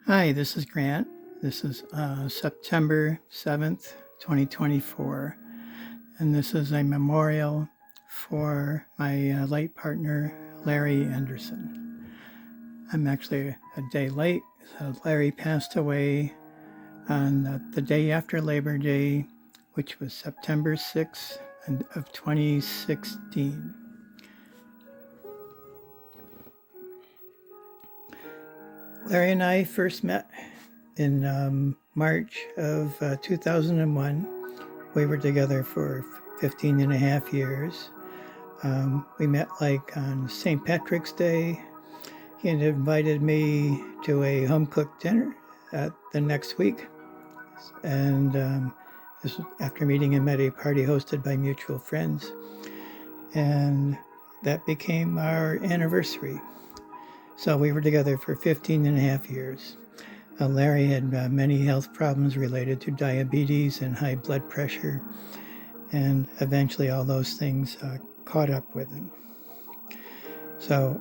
Hi, this is Grant. This is September 7th, 2024, and this is a memorial for my late partner, Larry Anderson. I'm actually a day late. Larry passed away on the day after Labor Day, which was September 6th of 2016. Larry and I first met in March of 2001. We were together for 15 and a half years. We met like on St. Patrick's Day. He had invited me to a home-cooked dinner the next week. And this was after meeting him at a party hosted by mutual friends. And that became our anniversary. So we were together for 15 and a half years. Larry had many health problems related to diabetes and high blood pressure, and eventually all those things caught up with him. So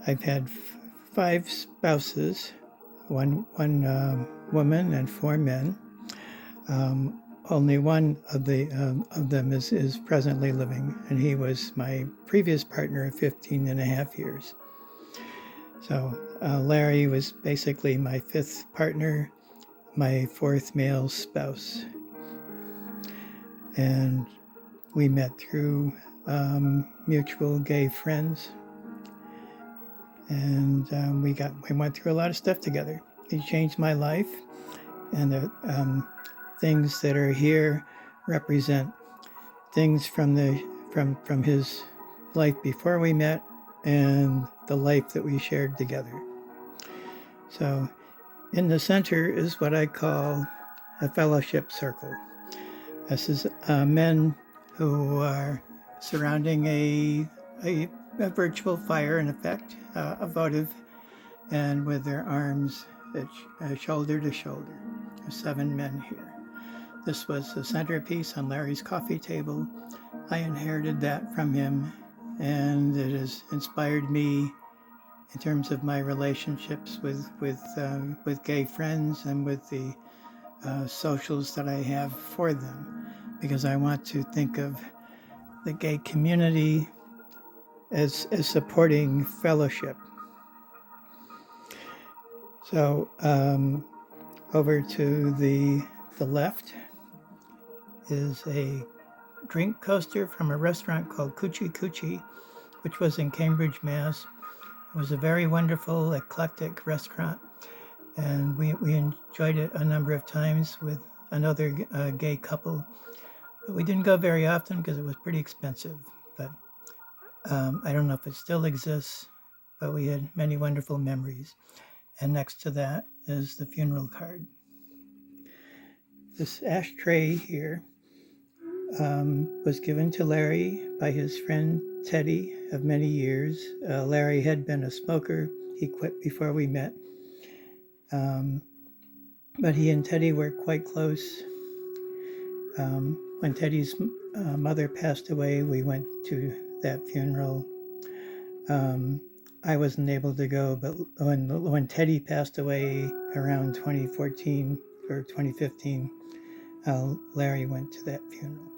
I've had 5 spouses, one woman and 4 men. Only one of them is presently living, and he was my previous partner of 15 and a half years. So Larry was basically my 5th partner, my 4th male spouse. And we met through mutual gay friends. And we went through a lot of stuff together. He changed my life, and the things that are here represent things from his life before we met and the life that we shared together. So in the center is what I call a fellowship circle. This is men who are surrounding a virtual fire, in effect, a votive, and with their arms shoulder to shoulder. There's 7 men here. This was the centerpiece on Larry's coffee table. I inherited that from him, and it has inspired me in terms of my relationships with gay friends and with the socials that I have for them, because I want to think of the gay community as supporting fellowship. So over to the left is a drink coaster from a restaurant called Coochie Coochie, which was in Cambridge, Mass. It was a very wonderful, eclectic restaurant, and we enjoyed it a number of times with another gay couple. But we didn't go very often because it was pretty expensive. But I don't know if it still exists, but we had many wonderful memories. And next to that is the funeral card. This ashtray here was given to Larry by his friend Teddy of many years. Larry had been a smoker. He quit before we met. But he and Teddy were quite close. When Teddy's mother passed away, we went to that funeral. I wasn't able to go, but when Teddy passed away around 2014 or 2015, Larry went to that funeral.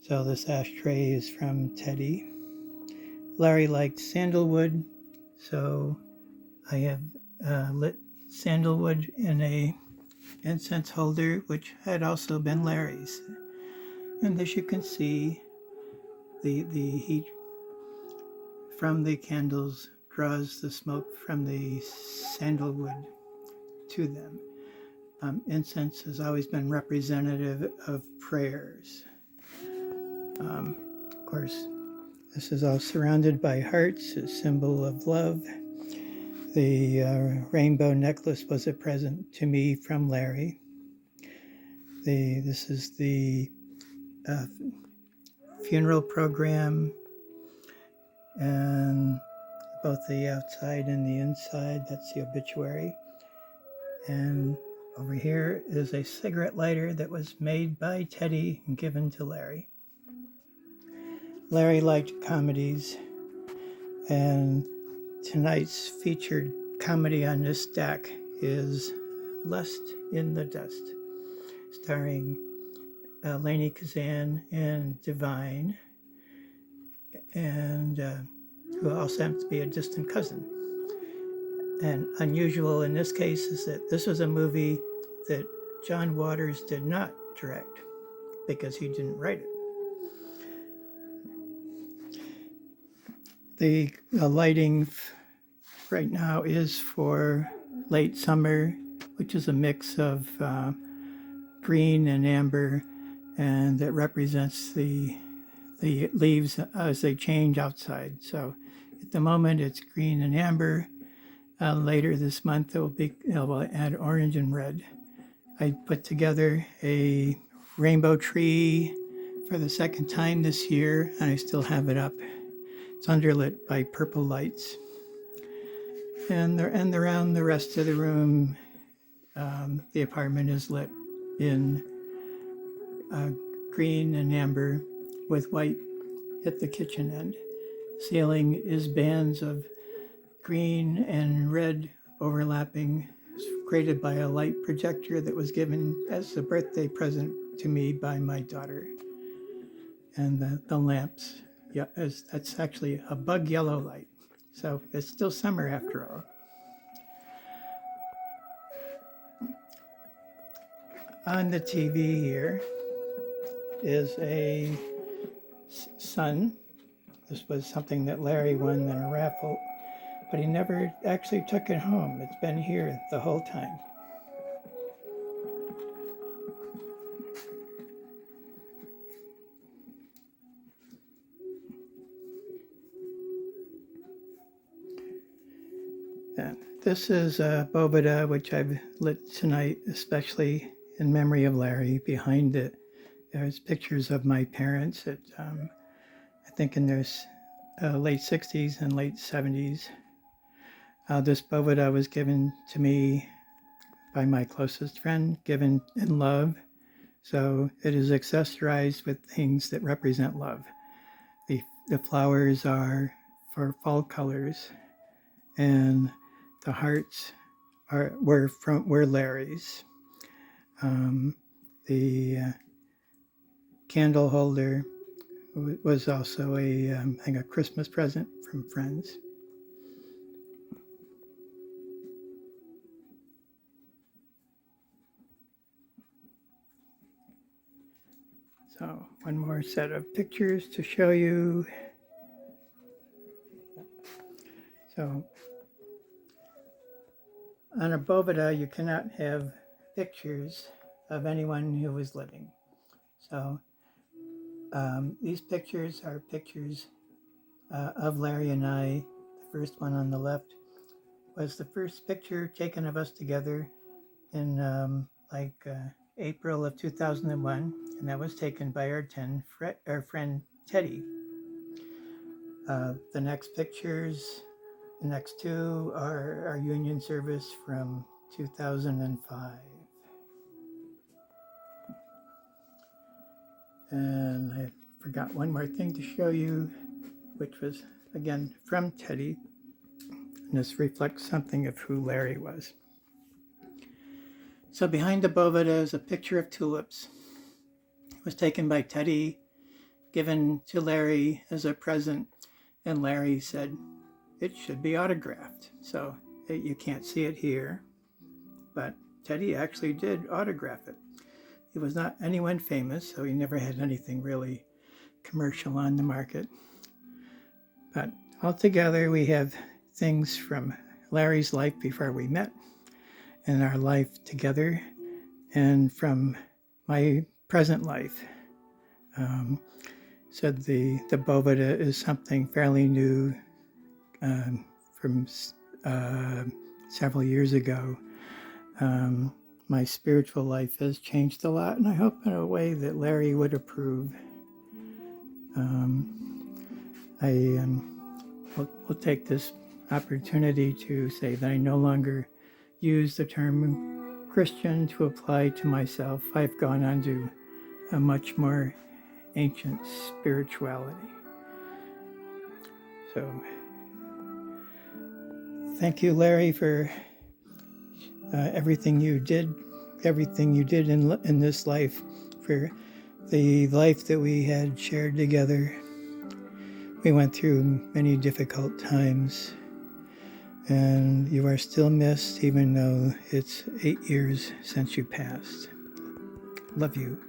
So this ashtray is from Teddy. Larry liked sandalwood, so I have lit sandalwood in a incense holder, which had also been Larry's. And as you can see, the heat from the candles draws the smoke from the sandalwood to them. Incense has always been representative of prayers. Of course, this is all surrounded by hearts, a symbol of love. The rainbow necklace was a present to me from Larry. This is the funeral program, and both the outside and the inside, that's the obituary. And over here is a cigarette lighter that was made by Teddy and given to Larry. Larry liked comedies, and tonight's featured comedy on this stack is Lust in the Dust, starring Lainey Kazan and Divine, and who also happens to be a distant cousin. And unusual in this case is that this was a movie that John Waters did not direct because he didn't write it. The lighting right now is for late summer, which is a mix of green and amber, and it represents the leaves as they change outside. So at the moment it's green and amber. Later this month it will add orange and red. I put together a rainbow tree for the second time this year, and I still have it up. It's underlit by purple lights. And around the rest of the room, the apartment is lit in green and amber with white at the kitchen end. Ceiling is bands of green and red overlapping, created by a light projector that was given as a birthday present to me by my daughter. And the lamps, yeah, that's actually a bug yellow light. So it's still summer after all. On the TV here is a sun. This was something that Larry won in a raffle, but he never actually took it home. It's been here the whole time. And this is Boveda, which I've lit tonight, especially in memory of Larry. Behind it, there's pictures of my parents at, I think in their late 60s and late 70s. This Boveda was given to me by my closest friend, given in love. So it is accessorized with things that represent love. The flowers are for fall colors, and the hearts were Larry's. The candle holder was also a Christmas present from friends. So one more set of pictures to show you. So on a Boveda, you cannot have pictures of anyone who was living. So these pictures are pictures of Larry and I. The first one on the left was the first picture taken of us together in April of 2001, and that was taken by our friend Teddy. The next pictures, the next two are our union service from 2005. And I forgot one more thing to show you, which was, again, from Teddy. And this reflects something of who Larry was. So behind the Boveda is a picture of tulips. It was taken by Teddy, given to Larry as a present, and Larry said it should be autographed. So you can't see it here, but Teddy actually did autograph it. He was not anyone famous, so he never had anything really commercial on the market. But altogether, we have things from Larry's life before we met, and our life together, and from my present life. So the Boveda is something fairly new from several years ago. My spiritual life has changed a lot, and I hope in a way that Larry would approve. I will take this opportunity to say that I no longer use the term Christian to apply to myself. I've gone on to a much more ancient spirituality. So Thank you, Larry, for everything you did in this life, for the life that we had shared together. We went through many difficult times, and you are still missed, even though it's 8 years since you passed. Love you.